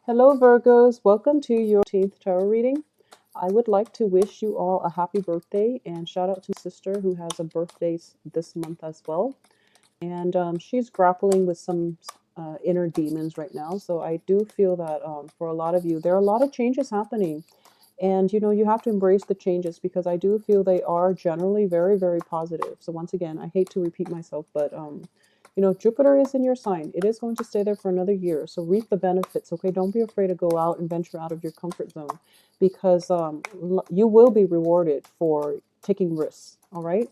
Hello, Virgos. Welcome to your 14th tarot reading. I would like to wish you all a happy birthday and shout out to my sister who has a birthday this month as well. And she's grappling with some inner demons right now. So I do feel that for a lot of you, there are a lot of changes happening. And you have to embrace the changes because I do feel they are generally very, very positive. So once again, I hate to repeat myself, but Jupiter is in your sign. It is going to stay there for another year. So reap the benefits. Okay, don't be afraid to go out and venture out of your comfort zone because you will be rewarded for taking risks. All right,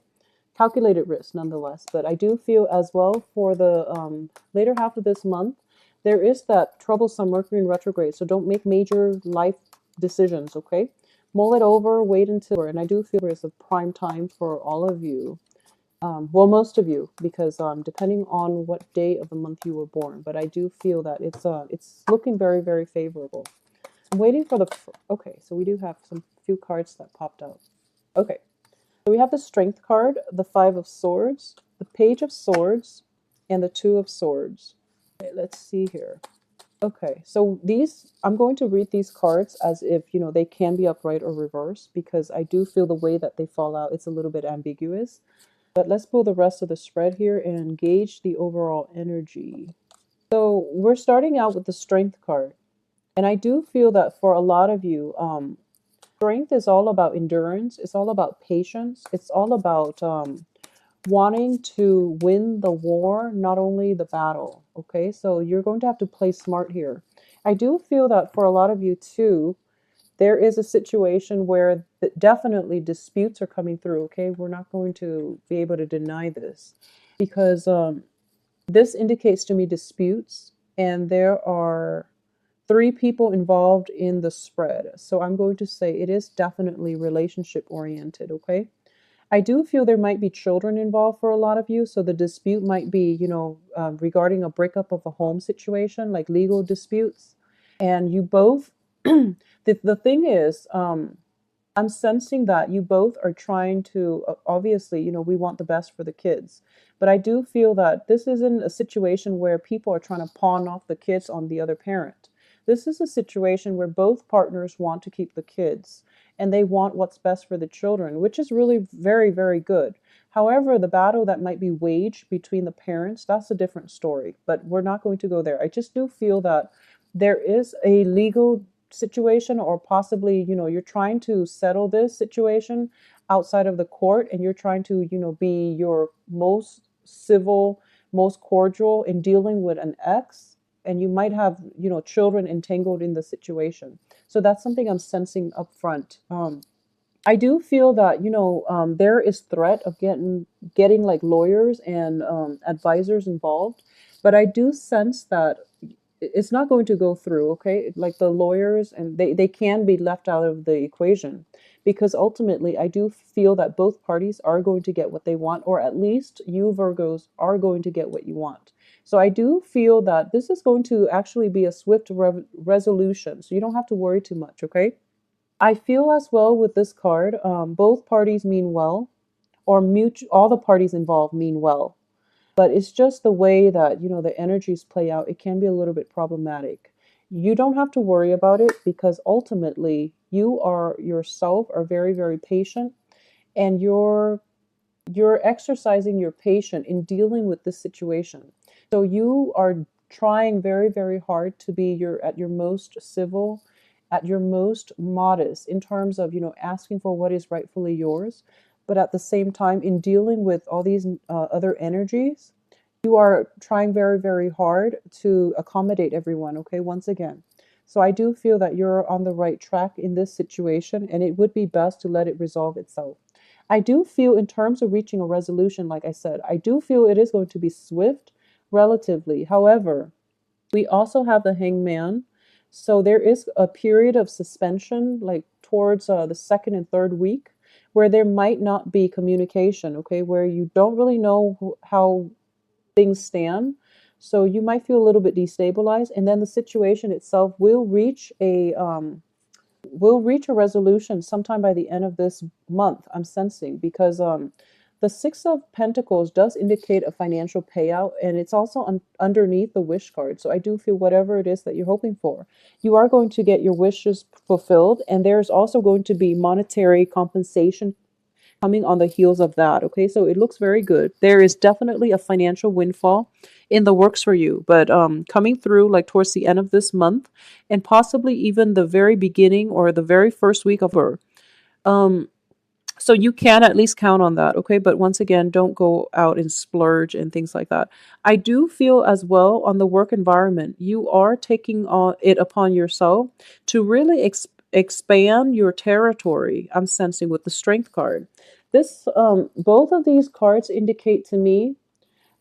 calculated risks nonetheless. But I do feel as well for the later half of this month, there is that troublesome Mercury in retrograde. So don't make major life decisions, okay? Mull it over, wait until, and I do feel it's a prime time for all of you. Well, most of you, because depending on what day of the month you were born, but I do feel that it's looking very, very favorable. I'm waiting for the, okay, so we do have some few cards that popped out. Okay, so we have the Strength card, the Five of Swords, the Page of Swords, and the Two of Swords. Okay, let's see here. Okay, so these, I'm going to read these cards as if, they can be upright or reversed because I do feel the way that they fall out, it's a little bit ambiguous. But let's pull the rest of the spread here and gauge the overall energy. So we're starting out with the Strength card. And I do feel that for a lot of you, strength is all about endurance. It's all about patience. It's all about wanting to win the war, not only the battle. Okay, so you're going to have to play smart here. I do feel that for a lot of you too, there is a situation where definitely disputes are coming through. Okay, we're not going to be able to deny this because this indicates to me disputes, and there are three people involved in the spread. So I'm going to say it is definitely relationship oriented. Okay. I do feel there might be children involved for a lot of you. So the dispute might be, regarding a breakup of a home situation, like legal disputes. And you both, the thing is, I'm sensing that you both are trying to, obviously, we want the best for the kids. But I do feel that this isn't a situation where people are trying to pawn off the kids on the other parent. This is a situation where both partners want to keep the kids and they want what's best for the children, which is really very, very good. However, the battle that might be waged between the parents, that's a different story, but we're not going to go there. I just do feel that there is a legal situation, or possibly, you're trying to settle this situation outside of the court, and you're trying to, be your most civil, most cordial in dealing with an ex, and you might have, children entangled in the situation. So that's something I'm sensing up front. I do feel that, there is threat of getting like lawyers and advisors involved, but I do sense that it's not going to go through. Okay, like the lawyers, and they can be left out of the equation because ultimately I do feel that both parties are going to get what they want, or at least you Virgos are going to get what you want. So I do feel that this is going to actually be a swift resolution, so you don't have to worry too much. Okay, I feel as well with this card, both parties mean well, or all the parties involved mean well, but it's just the way that, the energies play out. It can be a little bit problematic. You don't have to worry about it because ultimately you are yourself are very, very patient, and you're exercising your patience in dealing with this situation. So you are trying very, very hard to be at your most civil, at your most modest in terms of, asking for what is rightfully yours. But at the same time, in dealing with all these other energies, you are trying very, very hard to accommodate everyone. Okay, once again. So I do feel that you're on the right track in this situation, and it would be best to let it resolve itself. I do feel, in terms of reaching a resolution, like I said, I do feel it is going to be swift relatively. However, we also have the Hangman. So there is a period of suspension, like towards the second and third week, where there might not be communication, okay, where you don't really know how things stand. So you might feel a little bit destabilized, and then the situation itself will reach a resolution sometime by the end of this month. I'm sensing because The Six of Pentacles does indicate a financial payout, and it's also underneath the wish card. So I do feel whatever it is that you're hoping for, you are going to get your wishes fulfilled, and there's also going to be monetary compensation coming on the heels of that. Okay, so it looks very good. There is definitely a financial windfall in the works for you, but coming through like towards the end of this month, and possibly even the very beginning or the very first week of her. Um, so you can at least count on that, okay? But once again, don't go out and splurge and things like that. I do feel as well on the work environment, you are taking it upon yourself to really expand your territory. I'm sensing with the Strength card. This, both of these cards indicate to me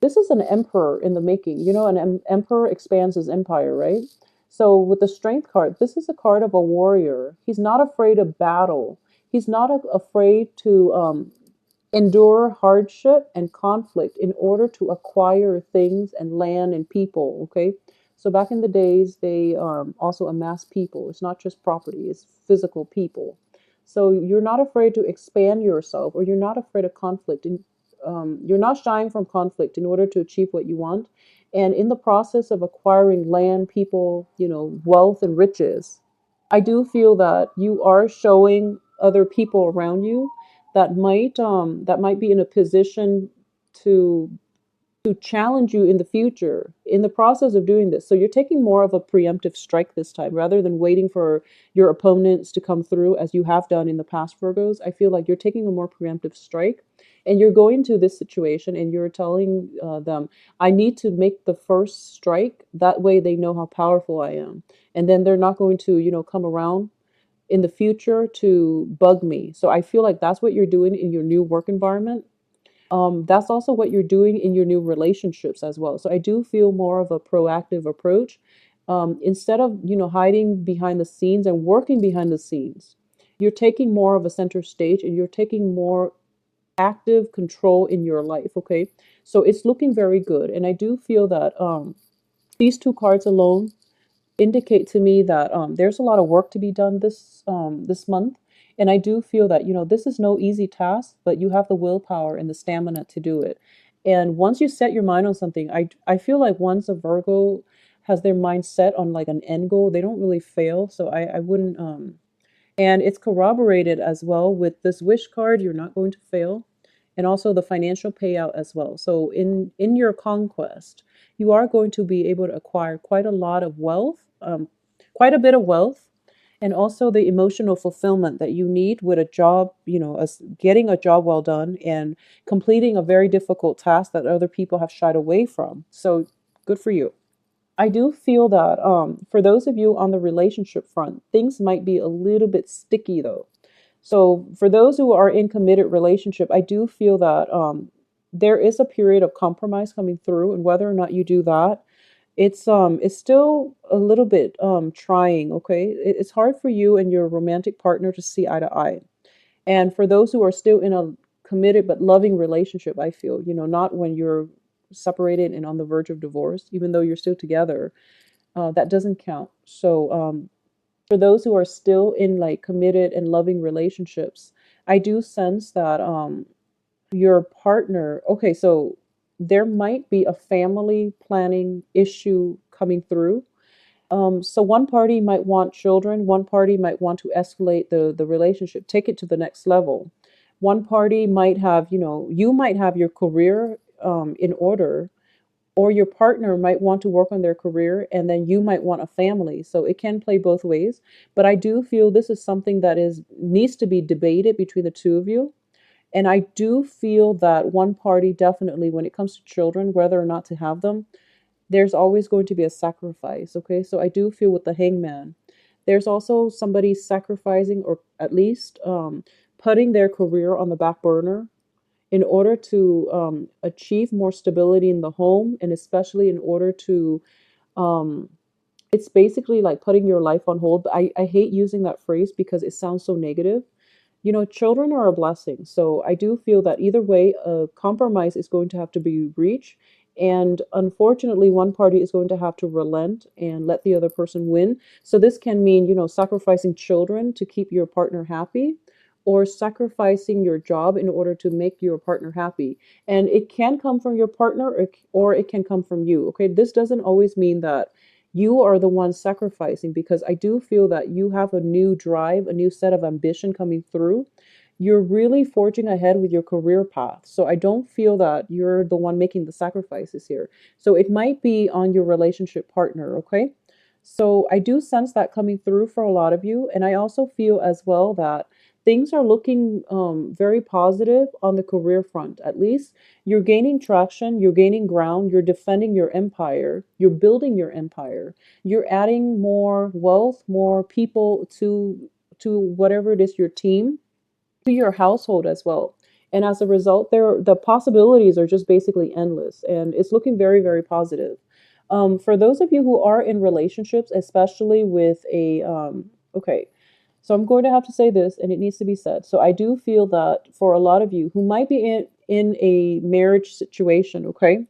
this is an emperor in the making. You know, an emperor expands his empire, right? So with the Strength card, this is a card of a warrior. He's not afraid of battle. He's not afraid to endure hardship and conflict in order to acquire things and land and people. Okay, so back in the days, they also amassed people. It's not just property; it's physical people. So you're not afraid to expand yourself, or you're not afraid of conflict, and you're not shying from conflict in order to achieve what you want. And in the process of acquiring land, people, you know, wealth and riches, I do feel that you are showing other people around you that might be in a position to challenge you in the future in the process of doing this. So you're taking more of a preemptive strike this time rather than waiting for your opponents to come through as you have done in the past, Virgos. I feel like you're taking a more preemptive strike, and you're going to this situation and you're telling them, I need to make the first strike. That way they know how powerful I am. And then they're not going to, you know, come around in the future to bug me. So I feel like that's what you're doing in your new work environment. That's also what you're doing in your new relationships as well. So I do feel more of a proactive approach. Instead of, you know, hiding behind the scenes and working behind the scenes, you're taking more of a center stage and you're taking more active control in your life. Okay, so it's looking very good, and I do feel that these two cards alone indicate to me that there's a lot of work to be done this month, and I do feel that, you know, this is no easy task, but you have the willpower and the stamina to do it. And once you set your mind on something, I feel like once a Virgo has their mind set on like an end goal, they don't really fail. So I wouldn't and it's corroborated as well with this wish card. You're not going to fail, and also the financial payout as well. So in your conquest, you are going to be able to acquire quite a lot of wealth, quite a bit of wealth, and also the emotional fulfillment that you need with a job. You know, as getting a job well done and completing a very difficult task that other people have shied away from. So good for you. I do feel that for those of you on the relationship front, things might be a little bit sticky though. So for those who are in committed relationship, I do feel that there is a period of compromise coming through, and whether or not you do that, it's still a little bit trying. Okay, it's hard for you and your romantic partner to see eye to eye. And for those who are still in a committed but loving relationship, I feel, you know, not when you're separated and on the verge of divorce, even though you're still together, that doesn't count. So for those who are still in like committed and loving relationships, I do sense that your partner, okay, so there might be a family planning issue coming through. So one party might want children, one party might want to escalate the relationship, take it to the next level. One party might have, you know, you might have your career in order, or your partner might want to work on their career, and then you might want a family. So it can play both ways. But I do feel this is something that is needs to be debated between the two of you. And I do feel that one party definitely, when it comes to children, whether or not to have them, there's always going to be a sacrifice. Okay, so I do feel with the hangman, there's also somebody sacrificing, or at least putting their career on the back burner in order to achieve more stability in the home, and especially in order to um, it's basically like putting your life on hold. But I hate using that phrase because it sounds so negative. You know, children are a blessing. So I do feel that either way, a compromise is going to have to be reached. And unfortunately, one party is going to have to relent and let the other person win. So this can mean, you know, sacrificing children to keep your partner happy, or sacrificing your job in order to make your partner happy. And it can come from your partner, or it can come from you. Okay, this doesn't always mean that you are the one sacrificing, because I do feel that you have a new drive, a new set of ambition coming through. You're really forging ahead with your career path. So I don't feel that you're the one making the sacrifices here. So it might be on your relationship partner, okay? So I do sense that coming through for a lot of you. And I also feel as well that things are looking very positive on the career front. At least you're gaining traction, you're gaining ground, you're defending your empire, you're building your empire, you're adding more wealth, more people to whatever it is, your team, to your household as well. And as a result, the possibilities are just basically endless, and it's looking very, very positive. For those of you who are in relationships, especially with a okay, so I'm going to have to say this, and it needs to be said. So I do feel that for a lot of you who might be in a marriage situation, okay,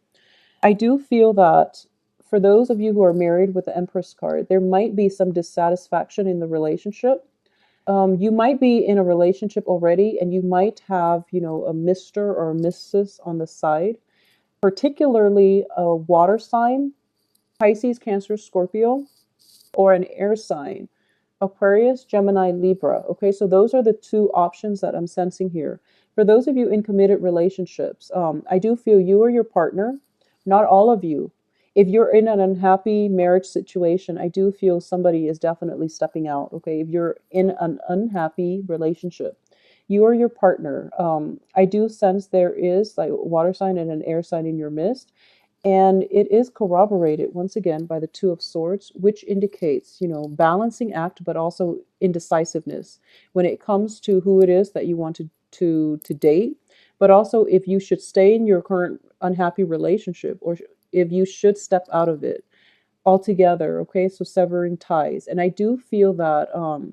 I do feel that for those of you who are married with the Empress card, there might be some dissatisfaction in the relationship. You might be in a relationship already, and you might have, a Mr. or a Mrs. on the side, particularly a water sign, Pisces, Cancer, Scorpio, or an air sign, Aquarius, Gemini, Libra. Okay, so those are the two options that I'm sensing here. For those of you in committed relationships, I do feel you or your partner, not all of you. If you're in an unhappy marriage situation, I do feel somebody is definitely stepping out. Okay, if you're in an unhappy relationship, you or your partner, I do sense there is like water sign and an air sign in your midst. And it is corroborated once again by the Two of Swords, which indicates, balancing act, but also indecisiveness when it comes to who it is that you want to date, but also if you should stay in your current unhappy relationship, or if you should step out of it altogether. Okay, so severing ties. And I do feel that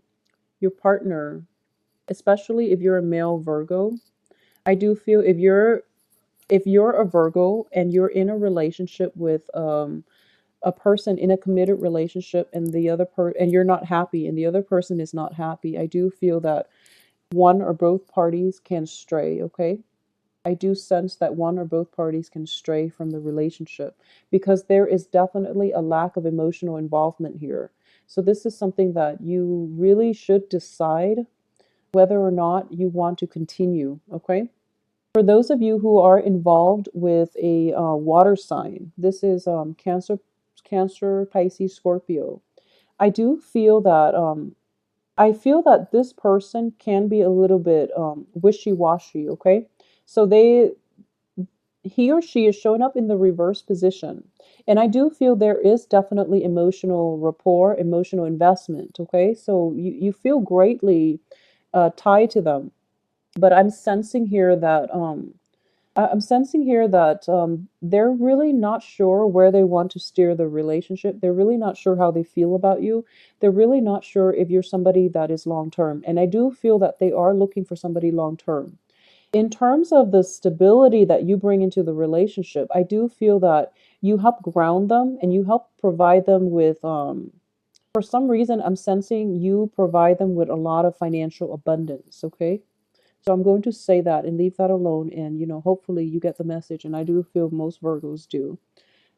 your partner, especially if you're a male Virgo, I do feel if you're a Virgo and you're in a relationship with a person in a committed relationship, and and you're not happy and the other person is not happy, I do feel that one or both parties can stray, okay? I do sense that one or both parties can stray from the relationship because there is definitely a lack of emotional involvement here. So this is something that you really should decide whether or not you want to continue, okay? For those of you who are involved with a water sign, this is Cancer, Pisces, Scorpio. I do feel that this person can be a little bit wishy-washy. Okay, so he or she is showing up in the reverse position, and I do feel there is definitely emotional rapport, emotional investment. Okay, so you feel greatly tied to them, but I'm sensing here that they're really not sure where they want to steer the relationship. They're really not sure how they feel about you. They're really not sure if you're somebody that is long term. And I do feel that they are looking for somebody long term. In terms of the stability that you bring into the relationship, I do feel that you help ground them and you help provide them with, for some reason, I'm sensing you provide them with a lot of financial abundance, okay? So I'm going to say that and leave that alone. And, hopefully you get the message. And I do feel most Virgos do.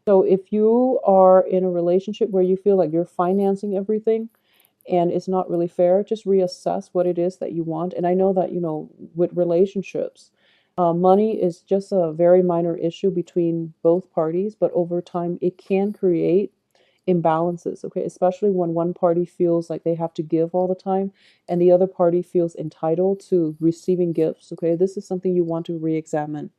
So if you are in a relationship where you feel like you're financing everything and it's not really fair, just reassess what it is that you want. And I know that, with relationships, money is just a very minor issue between both parties, but over time it can create imbalances, okay? Especially when one party feels like they have to give all the time and the other party feels entitled to receiving gifts, okay? This is something you want to re-examine.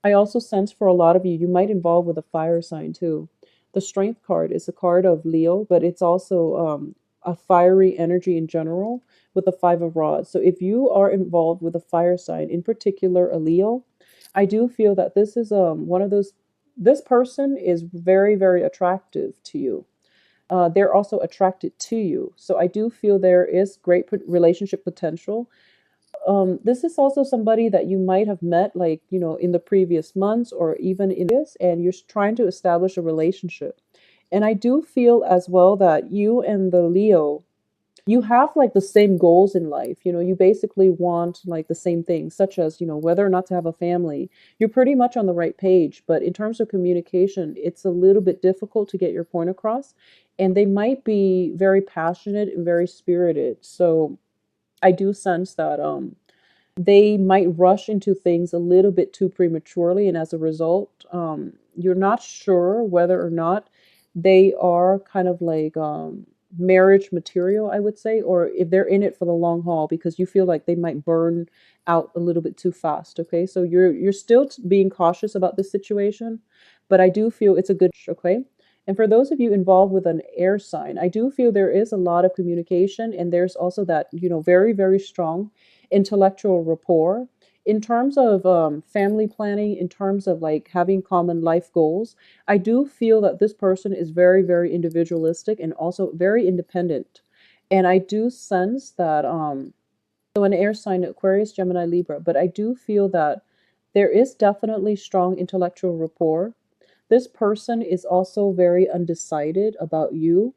I also sense for a lot of you, you might involve with a fire sign too. The Strength card is a card of Leo, but it's also a fiery energy in general with the Five of Rods. So if you are involved with a fire sign, in particular a Leo, I do feel that this is one of those. This person is very, very attractive to you. They're also attracted to you. So I do feel there is great relationship potential. This is also somebody that you might have met, like, in the previous months or even in this, and you're trying to establish a relationship. And I do feel as well that you and the Leo, you have like the same goals in life. You basically want like the same things, such as, whether or not to have a family. You're pretty much on the right page, but in terms of communication, it's a little bit difficult to get your point across. And they might be very passionate and very spirited. So I do sense that they might rush into things a little bit too prematurely, and as a result, you're not sure whether or not they are kind of like marriage material, I would say, or if they're in it for the long haul, because you feel like they might burn out a little bit too fast. Okay, so you're still being cautious about this situation, but I do feel it's a good okay. And for those of you involved with an air sign, I do feel there is a lot of communication, and there's also that, very, very strong intellectual rapport. In terms of family planning, in terms of like having common life goals, I do feel that this person is very, very individualistic and also very independent. And I do sense that, so an air sign, Aquarius, Gemini, Libra, but I do feel that there is definitely strong intellectual rapport. This person is also very undecided about you.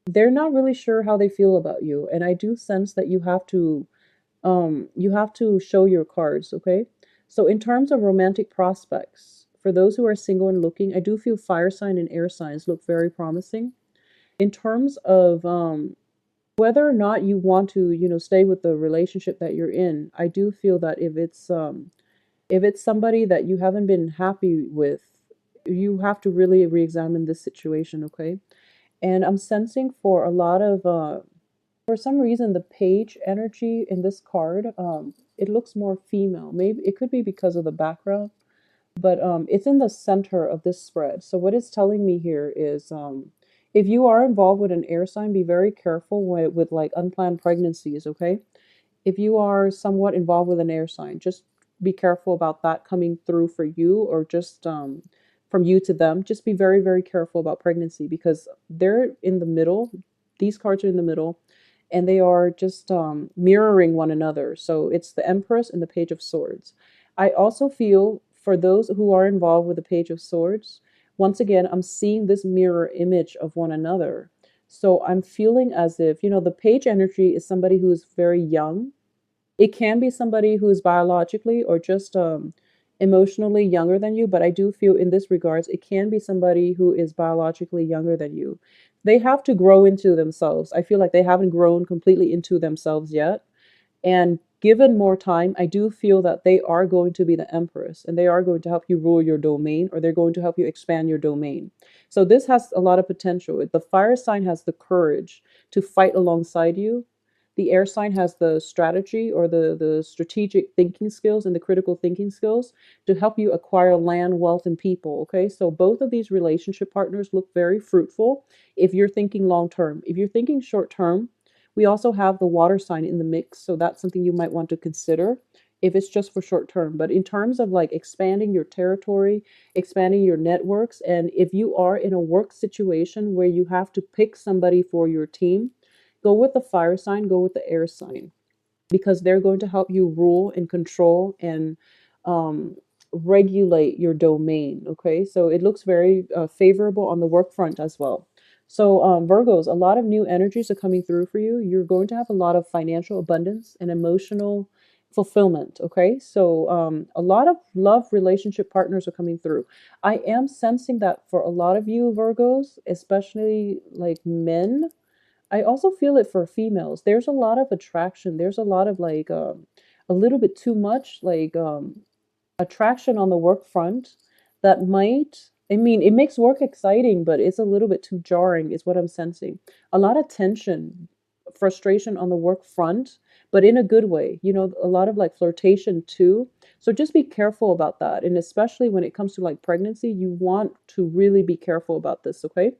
They're not really sure how they feel about you. And I do sense that you have to show your cards. Okay, so in terms of romantic prospects, for those who are single and looking, I do feel fire sign and air signs look very promising. In terms of whether or not you want to, stay with the relationship that you're in, I do feel that if it's somebody that you haven't been happy with, you have to really re-examine this situation. Okay, and I'm sensing for a lot of for some reason, the page energy in this card, it looks more female. Maybe it could be because of the background, but it's in the center of this spread. So what it's telling me here is, if you are involved with an air sign, be very careful with like unplanned pregnancies. Okay, if you are somewhat involved with an air sign, just be careful about that coming through for you, or just from you to them. Just be very, very careful about pregnancy, because they're in the middle. These cards are in the middle, and they are just mirroring one another. So it's the Empress and the Page of Swords. I also feel for those who are involved with the Page of Swords, once again, I'm seeing this mirror image of one another. So I'm feeling as if, the page energy is somebody who is very young. It can be somebody who is biologically or just emotionally younger than you, but I do feel in this regards, it can be somebody who is biologically younger than you. They have to grow into themselves. I feel like they haven't grown completely into themselves yet. And given more time, I do feel that they are going to be the Empress, and they are going to help you rule your domain, or they're going to help you expand your domain. So this has a lot of potential. The fire sign has the courage to fight alongside you. The air sign has the strategy, or the strategic thinking skills and the critical thinking skills to help you acquire land, wealth, and people. Okay, so both of these relationship partners look very fruitful if you're thinking long term. If you're thinking short term, we also have the water sign in the mix, so that's something you might want to consider if it's just for short term. But in terms of like expanding your territory, expanding your networks, and if you are in a work situation where you have to pick somebody for your team, go with the fire sign, go with the air sign, because they're going to help you rule and control and um, regulate your domain. Okay, so it looks very favorable on the work front as well. So, Virgos, a lot of new energies are coming through for you. You're going to have a lot of financial abundance and emotional fulfillment. Okay, so a lot of love relationship partners are coming through. I am sensing that for a lot of you, Virgos, especially like men. I also feel it for females. There's a lot of attraction. There's a lot of like a little bit too much like attraction on the work front that might, I mean, it makes work exciting, but it's a little bit too jarring, is what I'm sensing. A lot of tension, frustration on the work front, but in a good way. A lot of like flirtation too. So just be careful about that. And especially when it comes to like pregnancy, you want to really be careful about this, okay?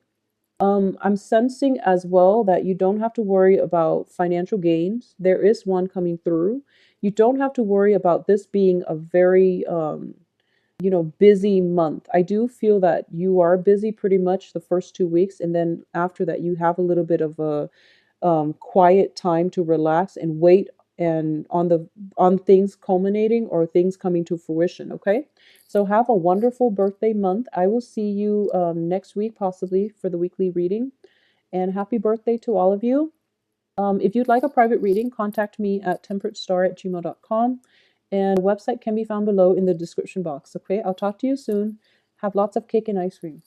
I'm sensing as well that you don't have to worry about financial gains. There is one coming through. You don't have to worry about this being a very, busy month. I do feel that you are busy pretty much the first 2 weeks, and then after that, you have a little bit of a quiet time to relax and wait and on things culminating or things coming to fruition. Okay, so have a wonderful birthday month. I will see you next week, possibly for the weekly reading, and happy birthday to all of you. If you'd like a private reading, contact me at temperatestar@gmail.com, and the website can be found below in the description box. Okay, I'll talk to you soon. Have lots of cake and ice cream.